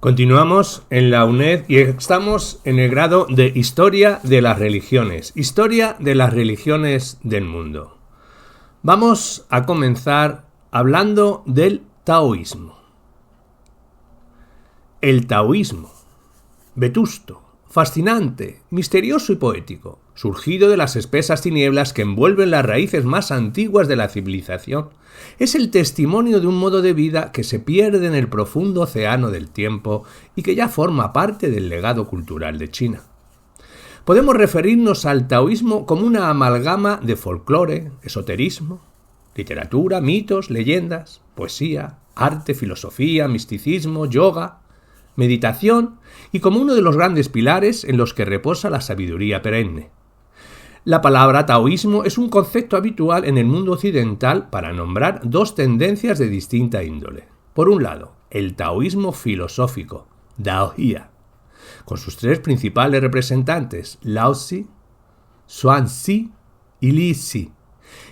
Continuamos en la UNED y estamos en el grado de Historia de las Religiones. Historia de las religiones del mundo. Vamos a comenzar hablando del taoísmo. El taoísmo, vetusto, fascinante, misterioso y poético, surgido de las espesas tinieblas que envuelven las raíces más antiguas de la civilización, es el testimonio de un modo de vida que se pierde en el profundo océano del tiempo y que ya forma parte del legado cultural de China. Podemos referirnos al taoísmo como una amalgama de folclore, esoterismo, literatura, mitos, leyendas, poesía, arte, filosofía, misticismo, yoga, meditación y como uno de los grandes pilares en los que reposa la sabiduría perenne. La palabra taoísmo es un concepto habitual en el mundo occidental para nombrar dos tendencias de distinta índole. Por un lado, el taoísmo filosófico, Daohia, con sus tres principales representantes, Laozi, Zhuangzi y Lizi,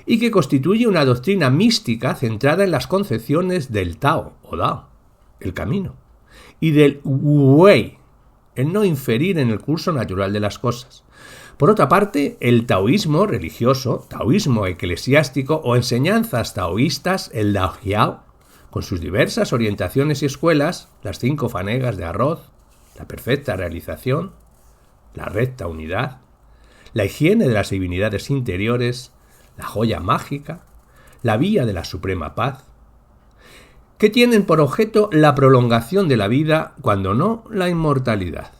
y que constituye una doctrina mística centrada en las concepciones del Tao, o Dao, el camino, y del Wei, el no inferir en el curso natural de las cosas. Por otra parte, el taoísmo religioso, taoísmo eclesiástico o enseñanzas taoístas, el Daojiao, con sus diversas orientaciones y escuelas, las 5 fanegas de arroz, la perfecta realización, la recta unidad, la higiene de las divinidades interiores, la joya mágica, la vía de la suprema paz, que tienen por objeto la prolongación de la vida, cuando no la inmortalidad.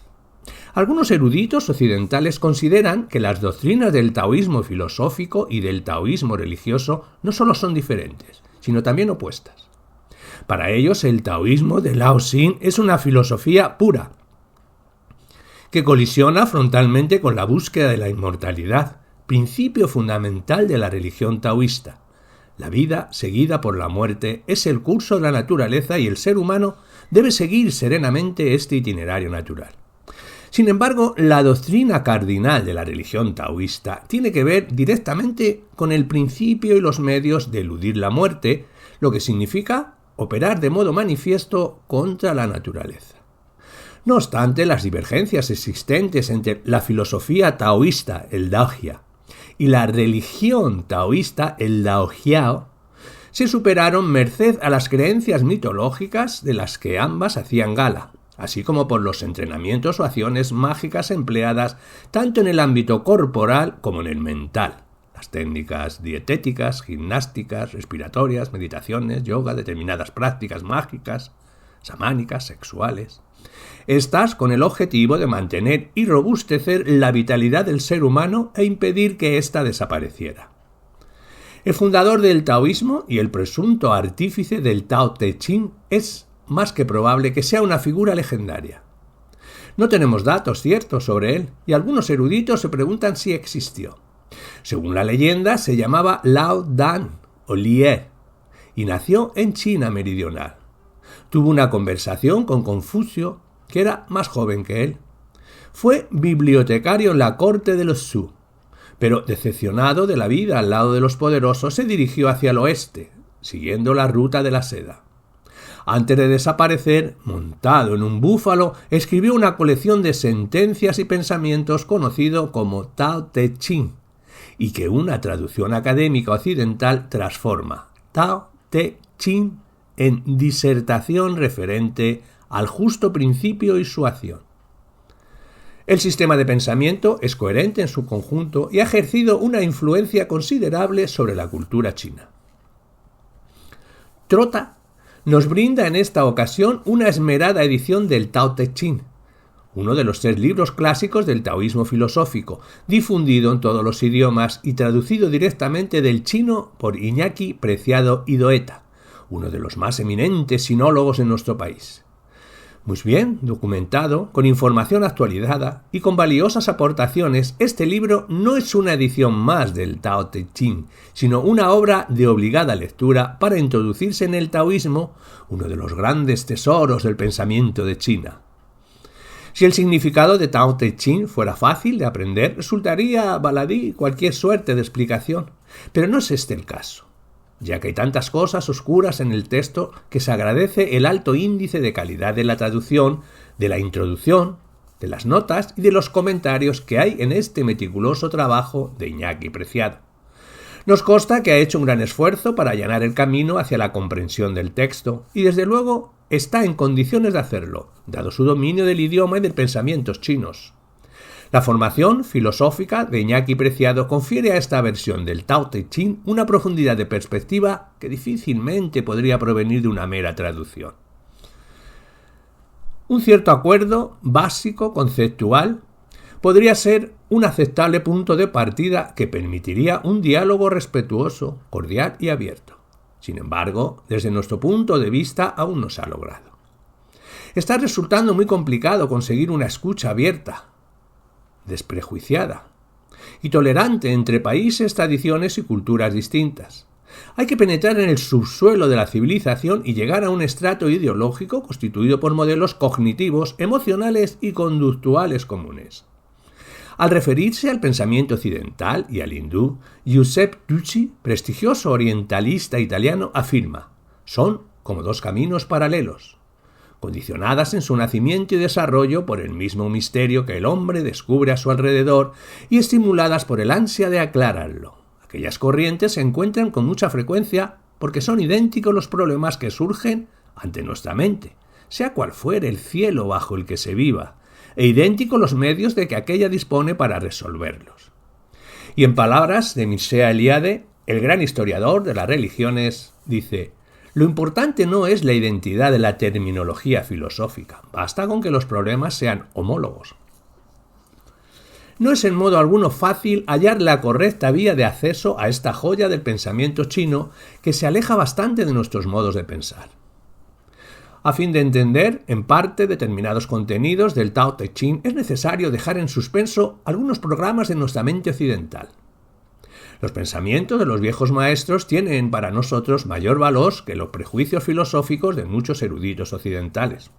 Algunos eruditos occidentales consideran que las doctrinas del taoísmo filosófico y del taoísmo religioso no solo son diferentes, sino también opuestas. Para ellos, el taoísmo de Lao Tzu es una filosofía pura, que colisiona frontalmente con la búsqueda de la inmortalidad, principio fundamental de la religión taoísta. La vida, seguida por la muerte, es el curso de la naturaleza y el ser humano debe seguir serenamente este itinerario natural. Sin embargo, la doctrina cardinal de la religión taoísta tiene que ver directamente con el principio y los medios de eludir la muerte, lo que significa operar de modo manifiesto contra la naturaleza. No obstante, las divergencias existentes entre la filosofía taoísta, el Daohia, y la religión taoísta, el Daojiao, se superaron merced a las creencias mitológicas de las que ambas hacían gala, así como por los entrenamientos o acciones mágicas empleadas tanto en el ámbito corporal como en el mental, las técnicas dietéticas, gimnásticas, respiratorias, meditaciones, yoga, determinadas prácticas mágicas, chamánicas, sexuales. Estas con el objetivo de mantener y robustecer la vitalidad del ser humano e impedir que ésta desapareciera. El fundador del taoísmo y el presunto artífice del Tao Te Ching es más que probable que sea una figura legendaria. No tenemos datos ciertos sobre él y algunos eruditos se preguntan si existió. Según la leyenda, se llamaba Lao Dan o Lie y nació en China meridional. Tuvo una conversación con Confucio, que era más joven que él. Fue bibliotecario en la corte de los Zhou, pero decepcionado de la vida al lado de los poderosos, se dirigió hacia el oeste, siguiendo la ruta de la seda. Antes de desaparecer, montado en un búfalo, escribió una colección de sentencias y pensamientos conocido como Tao Te Ching, y que una traducción académica occidental transforma Tao Te Ching en disertación referente al justo principio y su acción. El sistema de pensamiento es coherente en su conjunto y ha ejercido una influencia considerable sobre la cultura china. Trota nos brinda en esta ocasión una esmerada edición del Tao Te Ching, uno de los 3 libros clásicos del taoísmo filosófico, difundido en todos los idiomas y traducido directamente del chino por Iñaki Preciado Idoeta, uno de los más eminentes sinólogos en nuestro país. Muy bien documentado, con información actualizada y con valiosas aportaciones, este libro no es una edición más del Tao Te Ching, sino una obra de obligada lectura para introducirse en el taoísmo, uno de los grandes tesoros del pensamiento de China. Si el significado de Tao Te Ching fuera fácil de aprender, resultaría baladí cualquier suerte de explicación, pero no es este el caso. ya que hay tantas cosas oscuras en el texto que se agradece el alto índice de calidad de la traducción, de la introducción, de las notas y de los comentarios que hay en este meticuloso trabajo de Iñaki Preciado. Nos consta que ha hecho un gran esfuerzo para allanar el camino hacia la comprensión del texto y desde luego está en condiciones de hacerlo, dado su dominio del idioma y de pensamientos chinos. La formación filosófica de Iñaki Preciado confiere a esta versión del Tao Te Ching una profundidad de perspectiva que difícilmente podría provenir de una mera traducción. Un cierto acuerdo básico, conceptual, podría ser un aceptable punto de partida que permitiría un diálogo respetuoso, cordial y abierto. Sin embargo, desde nuestro punto de vista aún no se ha logrado. Está resultando muy complicado conseguir una escucha abierta, desprejuiciada y tolerante entre países, tradiciones y culturas distintas. Hay que penetrar en el subsuelo de la civilización y llegar a un estrato ideológico constituido por modelos cognitivos, emocionales y conductuales comunes. Al referirse al pensamiento occidental y al hindú, Giuseppe Tucci, prestigioso orientalista italiano, afirma: son como dos caminos paralelos, condicionadas en su nacimiento y desarrollo por el mismo misterio que el hombre descubre a su alrededor y estimuladas por el ansia de aclararlo. Aquellas corrientes se encuentran con mucha frecuencia porque son idénticos los problemas que surgen ante nuestra mente, sea cual fuere el cielo bajo el que se viva, e idénticos los medios de que aquella dispone para resolverlos. Y en palabras de Mircea Eliade, el gran historiador de las religiones, dice: lo importante no es la identidad de la terminología filosófica, basta con que los problemas sean homólogos. No es en modo alguno fácil hallar la correcta vía de acceso a esta joya del pensamiento chino que se aleja bastante de nuestros modos de pensar. A fin de entender, en parte, determinados contenidos del Tao Te Ching, es necesario dejar en suspenso algunos programas de nuestra mente occidental. Los pensamientos de los viejos maestros tienen para nosotros mayor valor que los prejuicios filosóficos de muchos eruditos occidentales.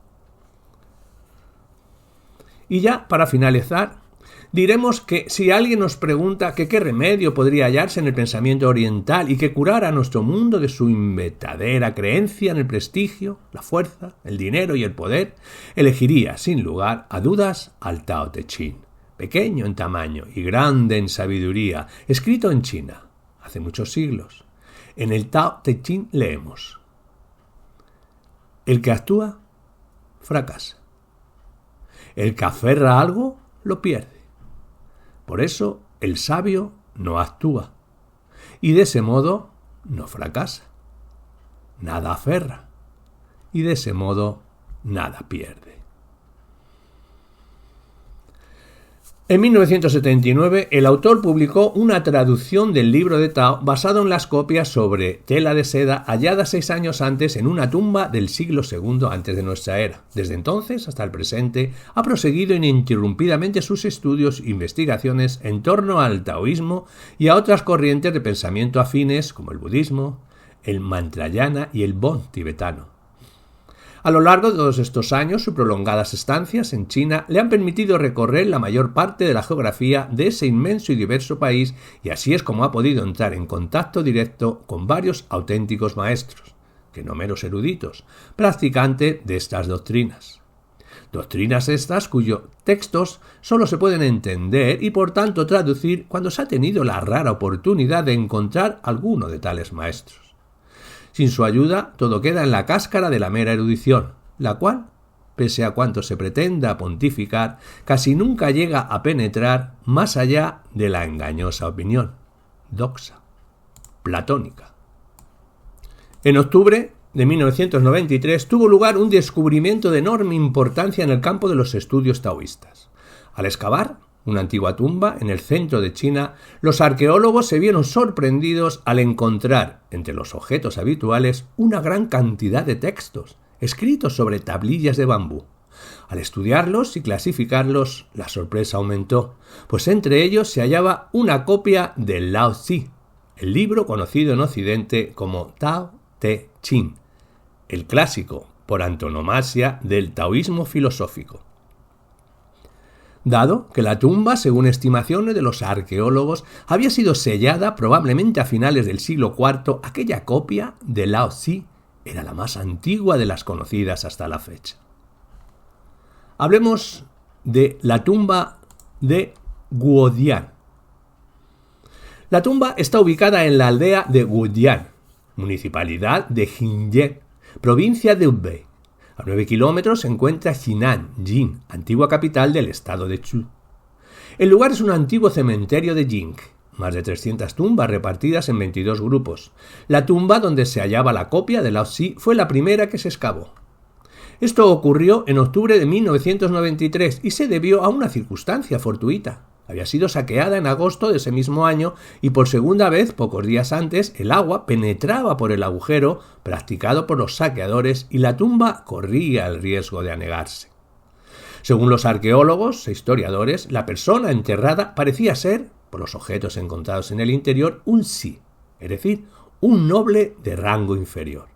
Y ya, para finalizar, diremos que si alguien nos pregunta que qué remedio podría hallarse en el pensamiento oriental y que curara a nuestro mundo de su inventadera creencia en el prestigio, la fuerza, el dinero y el poder, elegiría, sin lugar a dudas, al Tao Te Ching, pequeño en tamaño y grande en sabiduría, escrito en China, hace muchos siglos. En el Tao Te Ching leemos: el que actúa, fracasa. El que aferra algo, lo pierde. Por eso el sabio no actúa y de ese modo no fracasa. Nada aferra y de ese modo nada pierde. En 1979, el autor publicó una traducción del libro de Tao basado en las copias sobre tela de seda halladas 6 años antes en una tumba del siglo II antes de nuestra era. Desde entonces hasta el presente ha proseguido ininterrumpidamente sus estudios e investigaciones en torno al taoísmo y a otras corrientes de pensamiento afines como el budismo, el mantrayana y el bon tibetano. A lo largo de todos estos años, sus prolongadas estancias en China le han permitido recorrer la mayor parte de la geografía de ese inmenso y diverso país, y así es como ha podido entrar en contacto directo con varios auténticos maestros, que no meros eruditos, practicantes de estas doctrinas. Doctrinas estas cuyos textos solo se pueden entender y por tanto traducir cuando se ha tenido la rara oportunidad de encontrar alguno de tales maestros. Sin su ayuda, todo queda en la cáscara de la mera erudición, la cual, pese a cuanto se pretenda pontificar, casi nunca llega a penetrar más allá de la engañosa opinión, doxa, platónica. En octubre de 1993 tuvo lugar un descubrimiento de enorme importancia en el campo de los estudios taoístas. Al excavar una antigua tumba en el centro de China, los arqueólogos se vieron sorprendidos al encontrar, entre los objetos habituales, una gran cantidad de textos, escritos sobre tablillas de bambú. Al estudiarlos y clasificarlos, la sorpresa aumentó, pues entre ellos se hallaba una copia del Lao Tzu, el libro conocido en Occidente como Tao Te Ching, el clásico por antonomasia del taoísmo filosófico. dado que la tumba, según estimaciones de los arqueólogos, había sido sellada probablemente a finales del siglo IV. Aquella copia de Lao Tzu era la más antigua de las conocidas hasta la fecha. Hablemos de la tumba de Guodian. La tumba está ubicada en la aldea de Guodian, municipalidad de Jinjiang, provincia de Hubei. A 9 kilómetros se encuentra Jinan, Jin, antigua capital del estado de Chu. El lugar es un antiguo cementerio de Jing, más de 300 tumbas repartidas en 22 grupos. La tumba donde se hallaba la copia de Lao Tzu fue la primera que se excavó. Esto ocurrió en octubre de 1993 y se debió a una circunstancia fortuita. Había sido saqueada en agosto de ese mismo año y por segunda vez, pocos días antes, el agua penetraba por el agujero practicado por los saqueadores y la tumba corría el riesgo de anegarse. Según los arqueólogos e historiadores, la persona enterrada parecía ser, por los objetos encontrados en el interior, un si, es decir, un noble de rango inferior.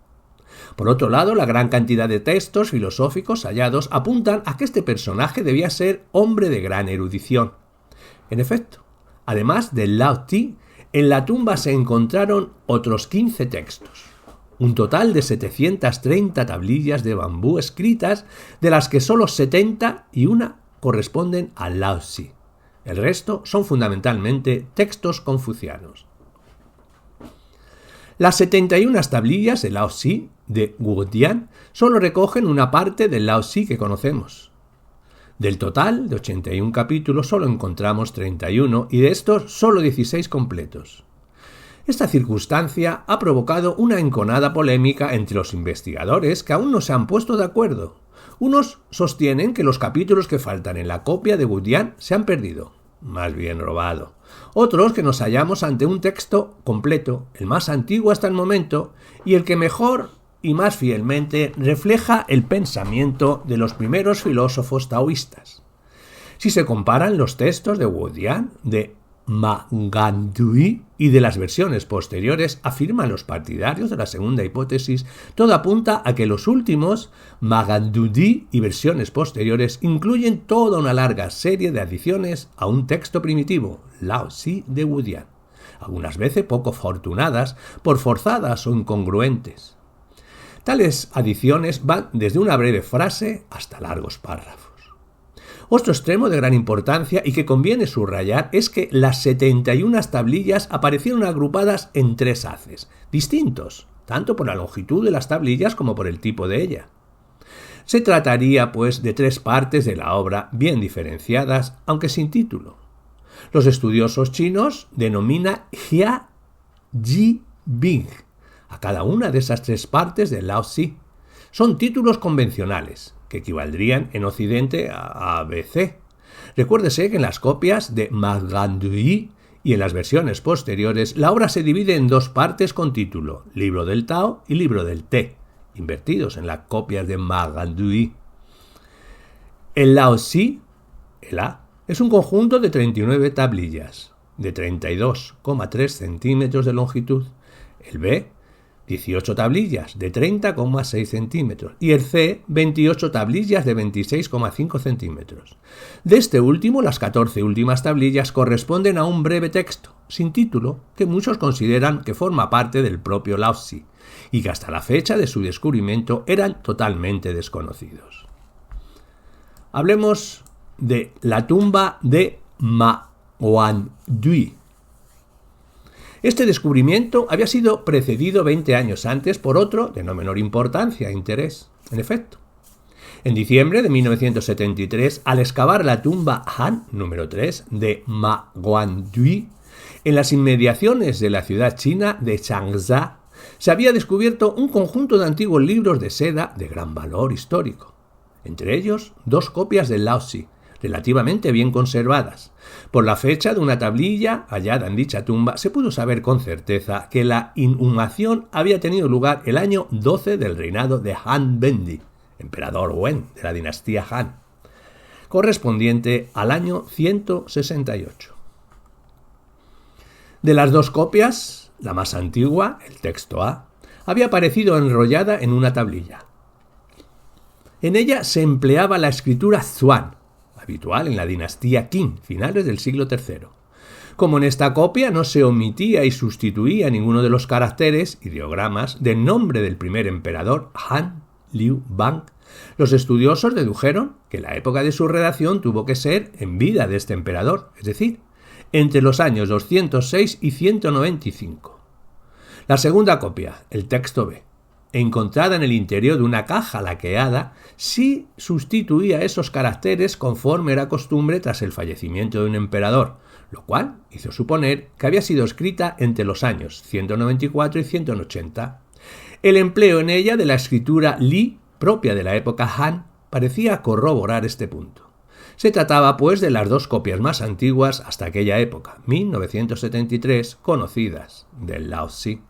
Por otro lado, la gran cantidad de textos filosóficos hallados apuntan a que este personaje debía ser hombre de gran erudición. En efecto, además del Lao Tzu, en la tumba se encontraron otros 15 textos, un total de 730 tablillas de bambú escritas, de las que solo 71 corresponden al Lao Tzu. El resto son fundamentalmente textos confucianos. Las 71 tablillas de Lao Tzu de Guodian solo recogen una parte del Lao Tzu que conocemos. Del total de 81 capítulos solo encontramos 31 y de estos solo 16 completos. Esta circunstancia ha provocado una enconada polémica entre los investigadores que aún no se han puesto de acuerdo. Unos sostienen que los capítulos que faltan en la copia de Guodian se han perdido, más bien robado. Otros que nos hallamos ante un texto completo, el más antiguo hasta el momento y el que mejor y más fielmente refleja el pensamiento de los primeros filósofos taoístas. Si se comparan los textos de Guodian, de Ma Gandui y de las versiones posteriores, afirman los partidarios de la segunda hipótesis, todo apunta a que los últimos, Ma Gandui y versiones posteriores, incluyen toda una larga serie de adiciones a un texto primitivo, Lao Tzu de Guodian, algunas veces poco afortunadas, por forzadas o incongruentes. Tales adiciones van desde una breve frase hasta largos párrafos. Otro extremo de gran importancia y que conviene subrayar es que las 71 tablillas aparecieron agrupadas en 3 haces, distintos, tanto por la longitud de las tablillas como por el tipo de ella. Se trataría, pues, de 3 partes de la obra bien diferenciadas, aunque sin título. Los estudiosos chinos denominan Jia Ji Bing a cada una de esas 3 partes del Lao Tzu. Son títulos convencionales, que equivaldrían en Occidente a ABC. Recuérdese que en las copias de Ma Gandui y en las versiones posteriores, la obra se divide en 2 partes con título, Libro del Tao y Libro del Te, invertidos en las copias de Ma Gandui. El Lao Tzu, el A, es un conjunto de 39 tablillas, de 32,3 centímetros de longitud. El B, 18 tablillas de 30,6 centímetros y el C, 28 tablillas de 26,5 centímetros. De este último, las 14 últimas tablillas corresponden a un breve texto, sin título, que muchos consideran que forma parte del propio Lao Tzu y que hasta la fecha de su descubrimiento eran totalmente desconocidos. Hablemos de la tumba de Ma Gandui. Este descubrimiento había sido precedido 20 años antes por otro de no menor importancia e interés. En efecto, en diciembre de 1973, al excavar la tumba Han número 3 de Ma Gandui, en las inmediaciones de la ciudad china de Changsha, se había descubierto un conjunto de antiguos libros de seda de gran valor histórico, entre ellos 2 copias del Lao Tzu, relativamente bien conservadas. Por la fecha de una tablilla hallada en dicha tumba se pudo saber con certeza que la inhumación había tenido lugar el año 12 del reinado de Han Bendi, emperador Wen de la dinastía Han, correspondiente al año 168. De las 2 copias, la más antigua, el texto A, había aparecido enrollada en una tablilla. En ella se empleaba la escritura Zhuan, habitual en la dinastía Qin, finales del siglo III. Como en esta copia no se omitía y sustituía ninguno de los caracteres, ideogramas, del nombre del primer emperador, Han Liu Bang, los estudiosos dedujeron que la época de su redacción tuvo que ser en vida de este emperador, es decir, entre los años 206 y 195. La segunda copia, el texto B, encontrada en el interior de una caja laqueada, sí sustituía esos caracteres conforme era costumbre tras el fallecimiento de un emperador, lo cual hizo suponer que había sido escrita entre los años 194 y 180. El empleo en ella de la escritura Li, propia de la época Han, parecía corroborar este punto. Se trataba, pues, de las dos copias más antiguas hasta aquella época, 1973, conocidas del Laozi.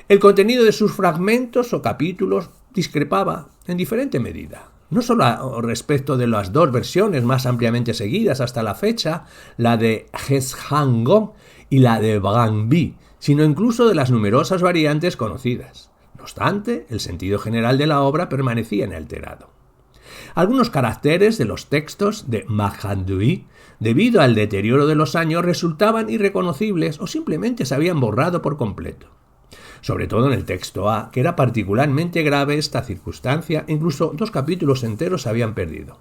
El contenido de sus fragmentos o capítulos discrepaba en diferente medida, no solo respecto de las dos versiones más ampliamente seguidas hasta la fecha, la de Hezhangong y la de Brangbi, sino incluso de las numerosas variantes conocidas. No obstante, el sentido general de la obra permanecía inalterado. Algunos caracteres de los textos de Magandui, debido al deterioro de los años, resultaban irreconocibles o simplemente se habían borrado por completo. Sobre todo en el texto A, que era particularmente grave esta circunstancia, incluso 2 capítulos enteros se habían perdido.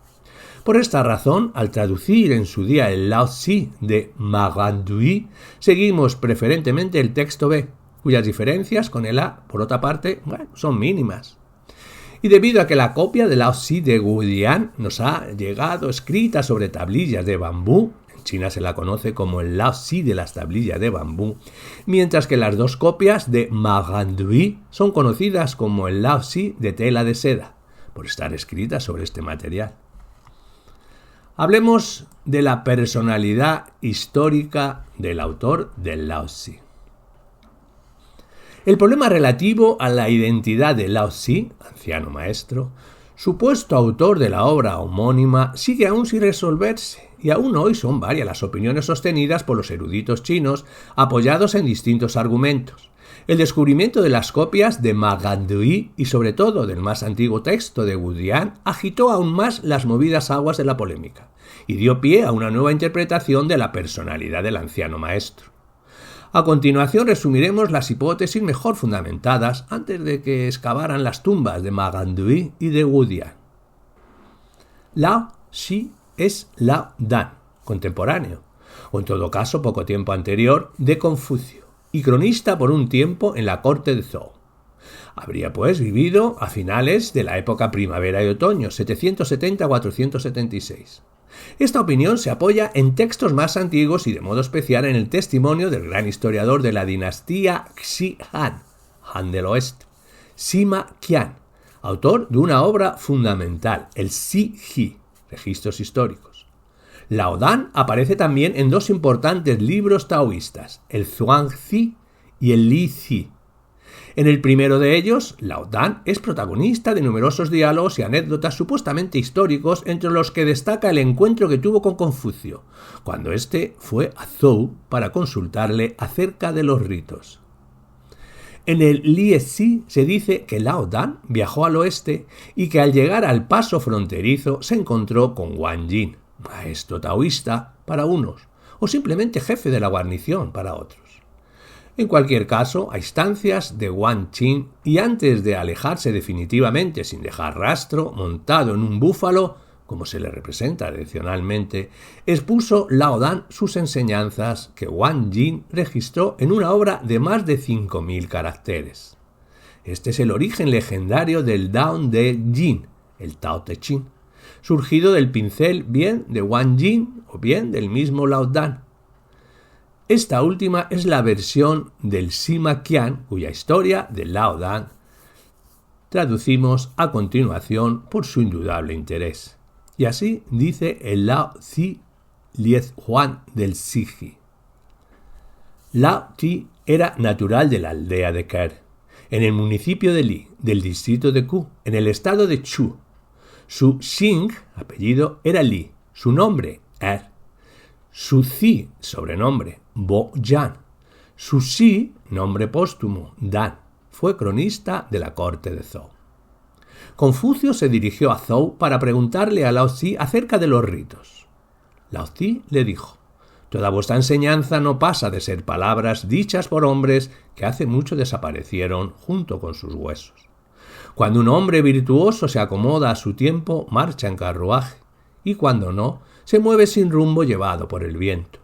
Por esta razón, al traducir en su día el Laozi de Magandui, seguimos preferentemente el texto B, cuyas diferencias con el A, por otra parte, son mínimas. Y debido a que la copia del Laozi de Gudian nos ha llegado escrita sobre tablillas de bambú, en China se la conoce como el Laozi de las tablillas de bambú, mientras que las dos copias de Magandui son conocidas como el Laozi de tela de seda, por estar escritas sobre este material. Hablemos de la personalidad histórica del autor del Laozi. El problema relativo a la identidad de Laozi, anciano maestro, supuesto autor de la obra homónima, sigue aún sin resolverse, y aún hoy son varias las opiniones sostenidas por los eruditos chinos, apoyados en distintos argumentos. El descubrimiento de las copias de Magandui y sobre todo del más antiguo texto de Gudian agitó aún más las movidas aguas de la polémica y dio pie a una nueva interpretación de la personalidad del anciano maestro. A continuación resumiremos las hipótesis mejor fundamentadas antes de que excavaran las tumbas de Magandui y de Gudian. Laozi es Lao Dan, contemporáneo, o en todo caso poco tiempo anterior, de Confucio, y cronista por un tiempo en la corte de Zhou. Habría pues vivido a finales de la época primavera y otoño, 770-476. Esta opinión se apoya en textos más antiguos y de modo especial en el testimonio del gran historiador de la dinastía Xi Han, Han del Oeste, Sima Qian, autor de una obra fundamental, el Zi-Ji, Registros históricos. Lao Dan aparece también en 2 importantes libros taoístas, el Zhuangzi y el Li-Zi. En el primero de ellos, Lao Dan es protagonista de numerosos diálogos y anécdotas supuestamente históricos, entre los que destaca el encuentro que tuvo con Confucio, cuando éste fue a Zhou para consultarle acerca de los ritos. En el Li-Zi se dice que Lao Dan viajó al oeste y que al llegar al paso fronterizo se encontró con Wang Jin, maestro taoísta para unos, o simplemente jefe de la guarnición para otros. En cualquier caso, a instancias de Wang Jin y antes de alejarse definitivamente sin dejar rastro, montado en un búfalo, como se le representa tradicionalmente, expuso Lao Dan sus enseñanzas que Wang Jin registró en una obra de más de 5.000 caracteres. Este es el origen legendario del Dao de Jin, el Tao Te Ching, surgido del pincel bien de Wang Jin o bien del mismo Lao Dan. Esta última es la versión del Sima Qian, cuya historia de Lao Dan traducimos a continuación por su indudable interés. Y así dice el Laozi Liezhuan del Zi-Ji. Laozi era natural de la aldea de Ker, en el municipio de Li, del distrito de Ku, en el estado de Chu. Su Xing, apellido, era Li, su nombre, Er. Su Zi, sobrenombre, Bo Yan. Su Xi, nombre póstumo, Dan. Fue cronista de la corte de Zhou. Confucio se dirigió a Zhou para preguntarle a Lao Tzu acerca de los ritos. Lao Tzu le dijo: «Toda vuestra enseñanza no pasa de ser palabras dichas por hombres que hace mucho desaparecieron junto con sus huesos. Cuando un hombre virtuoso se acomoda a su tiempo, marcha en carruaje, y cuando no, se mueve sin rumbo llevado por el viento.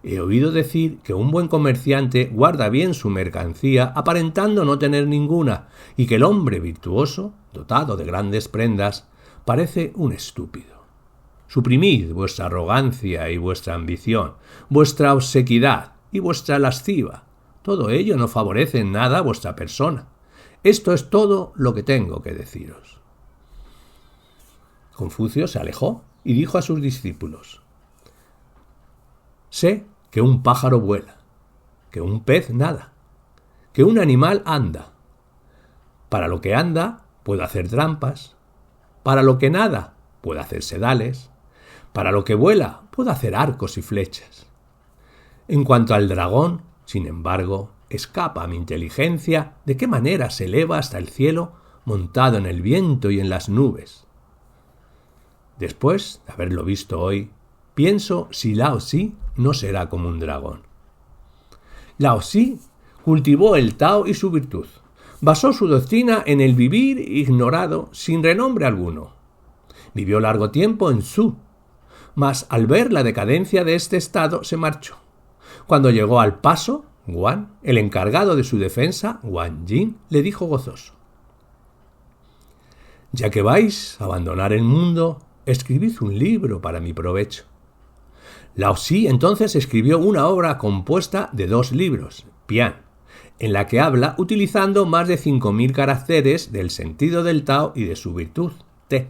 He oído decir que un buen comerciante guarda bien su mercancía aparentando no tener ninguna, y que el hombre virtuoso, dotado de grandes prendas, parece un estúpido. Suprimid vuestra arrogancia y vuestra ambición, vuestra obsequidad y vuestra lasciva. Todo ello no favorece en nada a vuestra persona. Esto es todo lo que tengo que deciros». Confucio se alejó y dijo a sus discípulos: «Sé que un pájaro vuela, que un pez nada, que un animal anda. Para lo que anda, puedo hacer trampas. Para lo que nada, puedo hacer sedales. Para lo que vuela, puedo hacer arcos y flechas. En cuanto al dragón, sin embargo, escapa a mi inteligencia de qué manera se eleva hasta el cielo montado en el viento y en las nubes. Después de haberlo visto hoy, pienso si Lao Tzu no será como un dragón». Lao Tzu cultivó el Tao y su virtud. Basó su doctrina en el vivir ignorado sin renombre alguno. Vivió largo tiempo en Zhou, mas al ver la decadencia de este estado se marchó. Cuando llegó al paso, Guan, el encargado de su defensa, Guan Yin, le dijo gozoso: «Ya que vais a abandonar el mundo, escribid un libro para mi provecho». Lao Tzu entonces escribió una obra compuesta de 2 libros, Pian, en la que habla utilizando más de 5.000 caracteres del sentido del Tao y de su virtud, Te.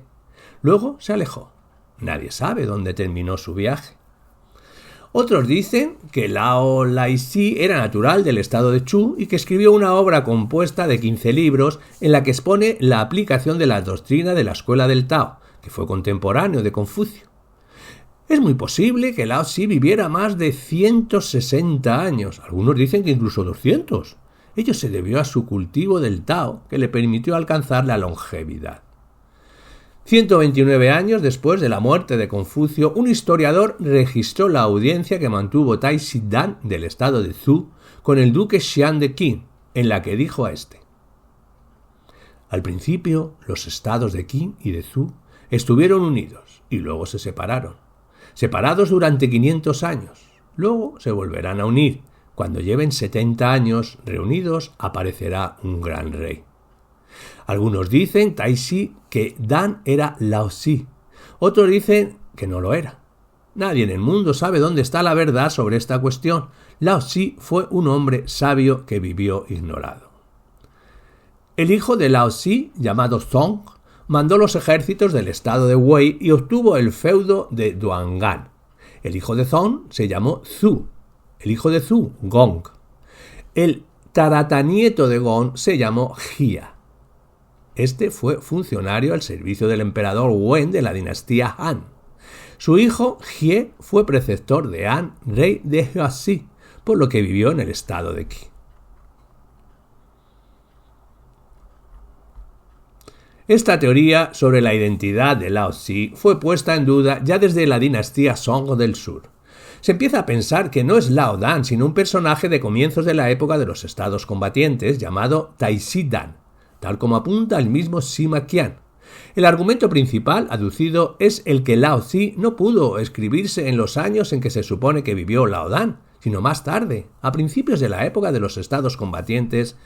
Luego se alejó. Nadie sabe dónde terminó su viaje. Otros dicen que Lao Laixi era natural del estado de Chu y que escribió una obra compuesta de 15 libros en la que expone la aplicación de la doctrina de la escuela del Tao, que fue contemporáneo de Confucio. Es muy posible que Lao Tzu viviera más de 160 años, algunos dicen que incluso 200. Ello se debió a su cultivo del Tao, que le permitió alcanzar la longevidad. 129 años después de la muerte de Confucio, un historiador registró la audiencia que mantuvo Tai Si-dan del estado de Zhou con el duque Xian de Qin, en la que dijo a este: «Al principio, los estados de Qin y de Zhou estuvieron unidos y luego se separaron. Separados durante 500 años. Luego se volverán a unir. Cuando lleven 70 años reunidos, aparecerá un gran rey». Algunos dicen, Taixi, que Dan era Lao Tzu. Otros dicen que no lo era. Nadie en el mundo sabe dónde está la verdad sobre esta cuestión. Lao Tzu fue un hombre sabio que vivió ignorado. El hijo de Lao Tzu, llamado Zong, mandó los ejércitos del estado de Wei y obtuvo el feudo de Duangan. El hijo de Zong se llamó Zhu. El hijo de Zhu, Gong. El tataranieto de Gong se llamó Jia. Este fue funcionario al servicio del emperador Wen de la dinastía Han. Su hijo, Jie, fue preceptor de An, rey de Jiaxi, por lo que vivió en el estado de Qi. Esta teoría sobre la identidad de Lao Tzu fue puesta en duda ya desde la dinastía Song del Sur. Se empieza a pensar que no es Lao Dan, sino un personaje de comienzos de la época de los estados combatientes llamado Taixi Dan, tal como apunta el mismo Sima Qian. El argumento principal aducido es el que Lao Tzu no pudo escribirse en los años en que se supone que vivió Lao Dan, sino más tarde, a principios de la época de los estados combatientes,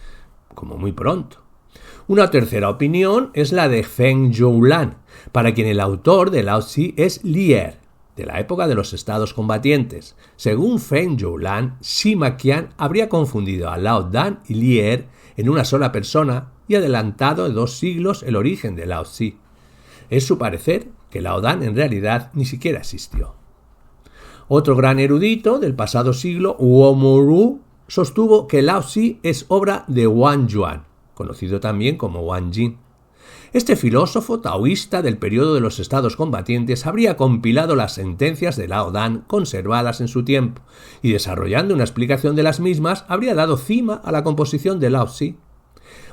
como muy pronto. Una tercera opinión es la de Feng Youlan, para quien el autor de Lao Tzu es Lier, de la época de los estados combatientes. Según Feng Youlan, Sima Qian habría confundido a Lao Dan y Lier en una sola persona y adelantado 2 siglos el origen de Lao Tzu. Es su parecer que Lao Dan en realidad ni siquiera existió. Otro gran erudito del pasado siglo, Uomoru, sostuvo que Lao Tzu es obra de Wang Yuan, conocido también como Wang Jin. Este filósofo taoísta del periodo de los estados combatientes habría compilado las sentencias de Lao Dan conservadas en su tiempo y, desarrollando una explicación de las mismas, habría dado cima a la composición de Lao Tzu.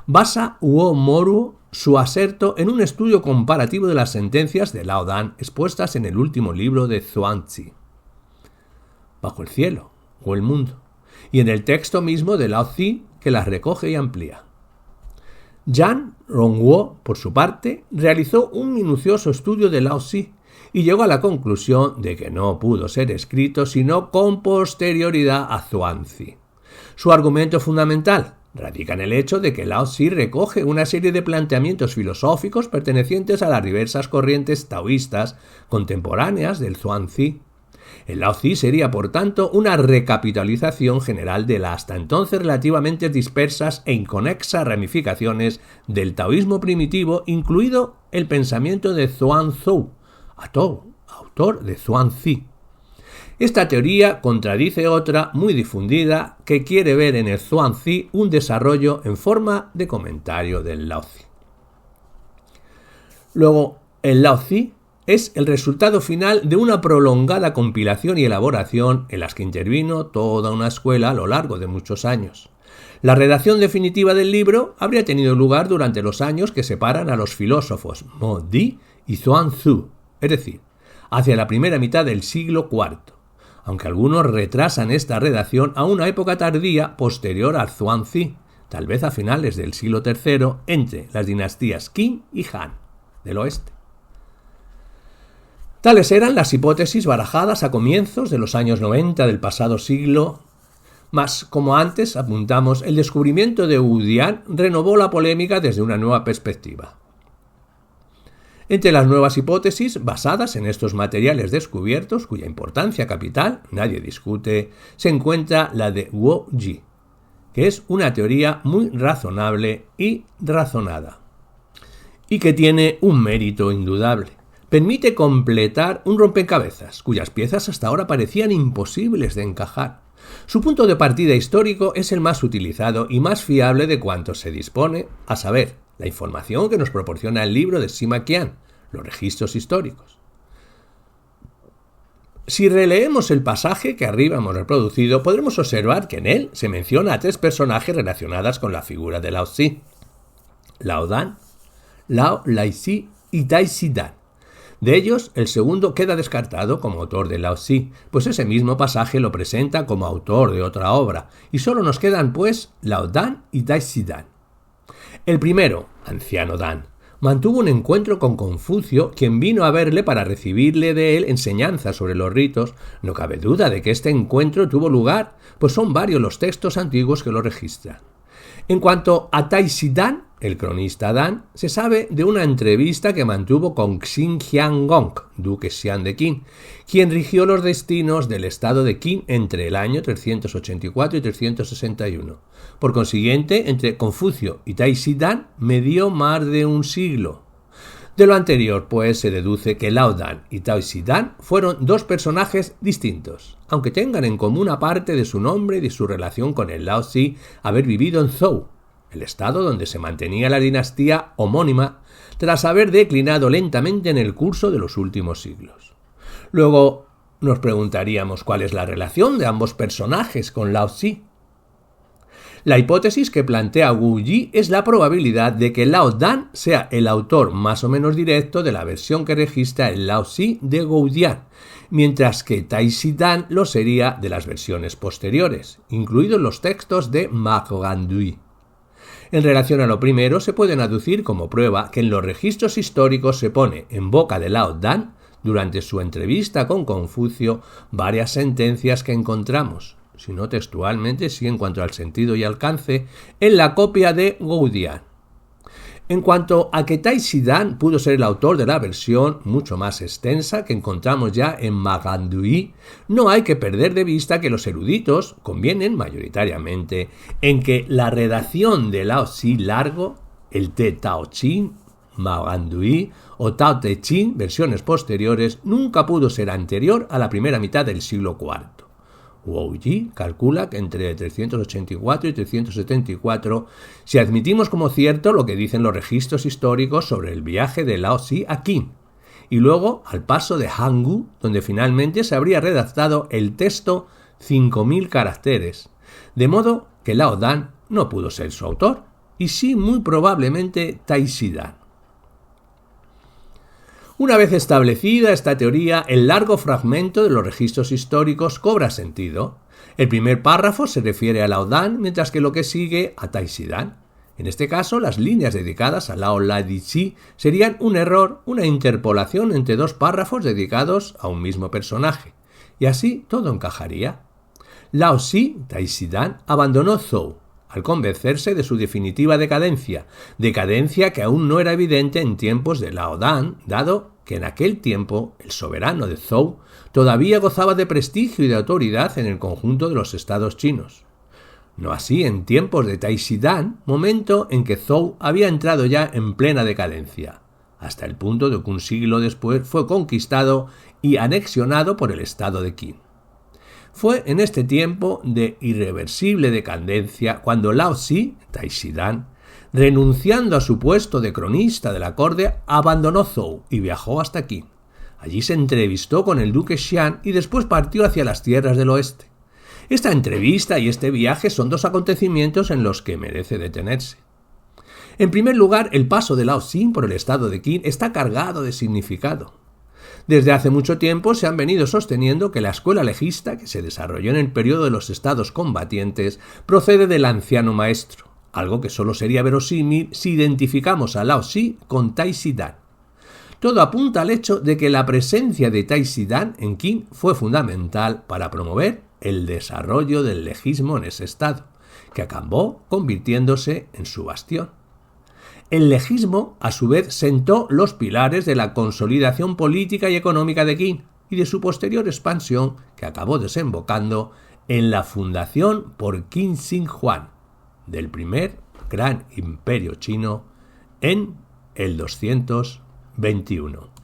Basa Uomoru su aserto en un estudio comparativo de las sentencias de Lao Dan expuestas en el último libro de Zhuangzi, Bajo el cielo o el mundo, y en el texto mismo de Lao Tzu, que las recoge y amplía. Yan Rongguo, por su parte, realizó un minucioso estudio de Lao Tzu y llegó a la conclusión de que no pudo ser escrito sino con posterioridad a Zhuangzi. Su argumento fundamental radica en el hecho de que Lao Tzu recoge una serie de planteamientos filosóficos pertenecientes a las diversas corrientes taoístas contemporáneas del Zhuangzi. El Lao Tzu sería, por tanto, una recapitalización general de las hasta entonces relativamente dispersas e inconexas ramificaciones del taoísmo primitivo, incluido el pensamiento de Zhuangzi, autor de Zhuangzi. Esta teoría contradice otra muy difundida que quiere ver en el Zhuangzi un desarrollo en forma de comentario del Lao Tzu. Luego, el Lao Tzu es el resultado final de una prolongada compilación y elaboración en las que intervino toda una escuela a lo largo de muchos años. La redacción definitiva del libro habría tenido lugar durante los años que separan a los filósofos Mo Di y Zhuangzi, es decir, hacia la primera mitad del siglo IV, aunque algunos retrasan esta redacción a una época tardía posterior al Zhuangzi, tal vez a finales del siglo III, entre las dinastías Qin y Han del oeste. Tales eran las hipótesis barajadas a comienzos de los años 90 del pasado siglo, mas, como antes apuntamos, el descubrimiento de Wu Dian renovó la polémica desde una nueva perspectiva. Entre las nuevas hipótesis basadas en estos materiales descubiertos, cuya importancia capital nadie discute, se encuentra la de Wu Ji, que es una teoría muy razonable y razonada, y que tiene un mérito indudable. Permite completar un rompecabezas, cuyas piezas hasta ahora parecían imposibles de encajar. Su punto de partida histórico es el más utilizado y más fiable de cuantos se dispone, a saber, la información que nos proporciona el libro de Sima Qian, los registros históricos. Si releemos el pasaje que arriba hemos reproducido, podremos observar que en él se menciona a 3 personajes relacionadas con la figura de Lao Tzu: Lao Dan, Lao Laixi y Taixi Dan. De ellos, el segundo queda descartado como autor de Lao Tzu, pues ese mismo pasaje lo presenta como autor de otra obra, y solo nos quedan, pues, Lao Dan y Taixi Dan. El primero, anciano Dan, mantuvo un encuentro con Confucio, quien vino a verle para recibirle de él enseñanzas sobre los ritos. No cabe duda de que este encuentro tuvo lugar, pues son varios los textos antiguos que lo registran. En cuanto a Taixi Dan, el cronista Dan, se sabe de una entrevista que mantuvo con Xin Jiangong, duque Xian de Qin, quien rigió los destinos del estado de Qin entre el año 384 y 361. Por consiguiente, entre Confucio y Taixi Dan medió más de un siglo. De lo anterior, pues, se deduce que Lao Dan y Taixi Dan fueron 2 personajes distintos, aunque tengan en común una parte de su nombre y de su relación con el Lao Tzu haber vivido en Zhou, el estado donde se mantenía la dinastía homónima, tras haber declinado lentamente en el curso de los últimos siglos. Luego nos preguntaríamos cuál es la relación de ambos personajes con Lao Tzu. La hipótesis que plantea Wu Ji es la probabilidad de que Lao Dan sea el autor más o menos directo de la versión que registra el Lao Tzu de Goudian, mientras que Taixi Dan lo sería de las versiones posteriores, incluidos los textos de Ma Guandui. En relación a lo primero, se puede aducir como prueba que en los registros históricos se pone en boca de Lao Dan, durante su entrevista con Confucio, varias sentencias que encontramos, si no textualmente, sí en cuanto al sentido y alcance, en la copia de Goudian. En cuanto a que Taixi Dan pudo ser el autor de la versión mucho más extensa que encontramos ya en Magandui, no hay que perder de vista que los eruditos convienen mayoritariamente en que la redacción de Lao Tzu largo, el Te Tao Chin, Magandui o Tao Te Ching, versiones posteriores, nunca pudo ser anterior a la primera mitad del siglo IV. Wu Ji calcula que entre 384 y 374, si admitimos como cierto lo que dicen los registros históricos sobre el viaje de Lao Tzu a Qin, y luego al paso de Hangu, donde finalmente se habría redactado el texto 5.000 caracteres, de modo que Lao Dan no pudo ser su autor, y sí muy probablemente Taishidán. Una vez establecida esta teoría, el largo fragmento de los registros históricos cobra sentido. El primer párrafo se refiere a Laodán, mientras que lo que sigue a Taishidán. En este caso, las líneas dedicadas a Lao Ladichi serían un error, una interpolación entre dos párrafos dedicados a un mismo personaje. Y así todo encajaría. Lao Xi, Taishidán, abandonó Zhou al convencerse de su definitiva decadencia que aún no era evidente en tiempos de Laodán, dado que en aquel tiempo el soberano de Zhou todavía gozaba de prestigio y de autoridad en el conjunto de los estados chinos. No así en tiempos de Taishidán, momento en que Zhou había entrado ya en plena decadencia, hasta el punto de que un siglo después fue conquistado y anexionado por el estado de Qin. Fue en este tiempo de irreversible decadencia cuando Lao Xi, Taishidán, renunciando a su puesto de cronista de la corte, abandonó Zhou y viajó hasta Qin. Allí se entrevistó con el duque Xian y después partió hacia las tierras del oeste. Esta entrevista y este viaje son dos acontecimientos en los que merece detenerse. En primer lugar, el paso de Lao Xi por el estado de Qin está cargado de significado. Desde hace mucho tiempo se han venido sosteniendo que la escuela legista, que se desarrolló en el periodo de los estados combatientes, procede del anciano maestro, algo que solo sería verosímil si identificamos a Lao Xi con Taishidán. Todo apunta al hecho de que la presencia de Taishidán en Qin fue fundamental para promover el desarrollo del legismo en ese estado, que acabó convirtiéndose en su bastión. El legismo, a su vez, sentó los pilares de la consolidación política y económica de Qin y de su posterior expansión, que acabó desembocando en la fundación por Qin Shi Huang del primer gran imperio chino en el 221.